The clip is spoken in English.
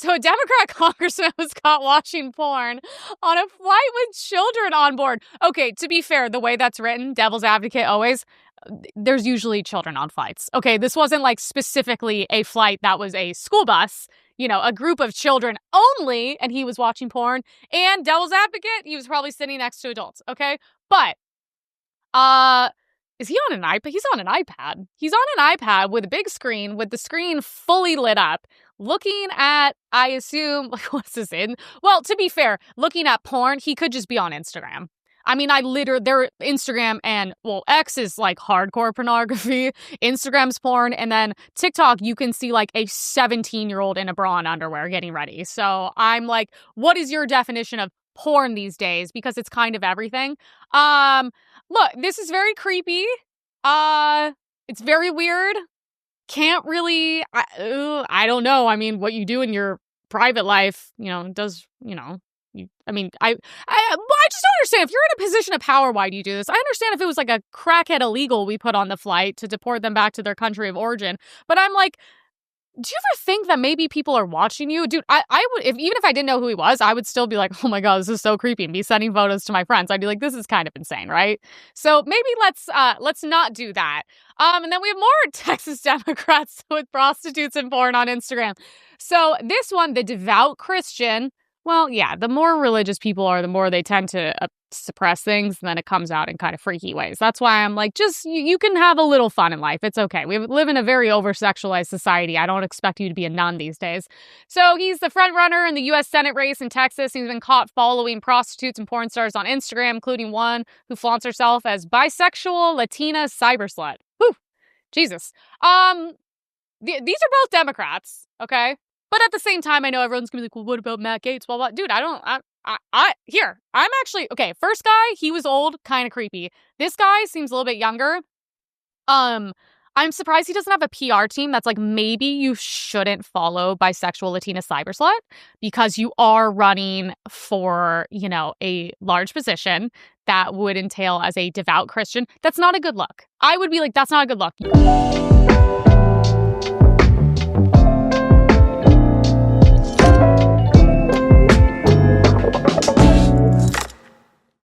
So a Democrat congressman was caught watching porn on a flight with children on board. Okay, to be fair, the way that's written, devil's advocate always, there's usually children on flights. Okay, this wasn't like specifically a flight that was a school bus, a group of children only, and he was watching porn. And devil's advocate, he was probably sitting next to adults, okay? But, is he on an iPad? He's on an iPad. He's on an iPad with a big screen, with the screen fully lit up, looking at, I assume, like, what's this in? Well, to be fair, looking at porn, he could just be on Instagram. I mean, their Instagram and, X is like hardcore pornography, Instagram's porn, and then TikTok, you can see like a 17-year-old in a bra and underwear getting ready. So I'm like, what is your definition of porn these days? Because it's kind of everything. Look, this is very creepy. It's very weird. Can't really, I don't know. I mean, what you do in your private life, does, I just don't understand. If you're in a position of power, why do you do this? I understand if it was like a crackhead illegal we put on the flight to deport them back to their country of origin. But I'm like, do you ever think that maybe people are watching you? Dude, I would, even if I didn't know who he was, I would still be like, oh my God, this is so creepy, and be sending photos to my friends. I'd be like, this is kind of insane, right? So maybe let's not do that. And then we have more Texas Democrats with prostitutes and porn on Instagram. So this one, the devout Christian, well, yeah, the more religious people are, the more they tend to suppress things, and then it comes out in kind of freaky ways. That's why I'm like, just, you can have a little fun in life. It's okay. We live in a very over-sexualized society. I don't expect you to be a nun these days. So he's the front runner in the U.S. Senate race in Texas. He's been caught following prostitutes and porn stars on Instagram, including one who flaunts herself as bisexual Latina cyber slut. Whew, Jesus. These are both Democrats, okay? But at the same time, I know everyone's gonna be like, well, what about Matt Gaetz? Blah, blah. Dude, I'm actually, okay, first guy, he was old, kind of creepy. This guy seems a little bit younger. I'm surprised he doesn't have a PR team that's like, maybe you shouldn't follow bisexual Latina cyber slut because you are running for, a large position that would entail as a devout Christian. That's not a good look. I would be like, that's not a good look.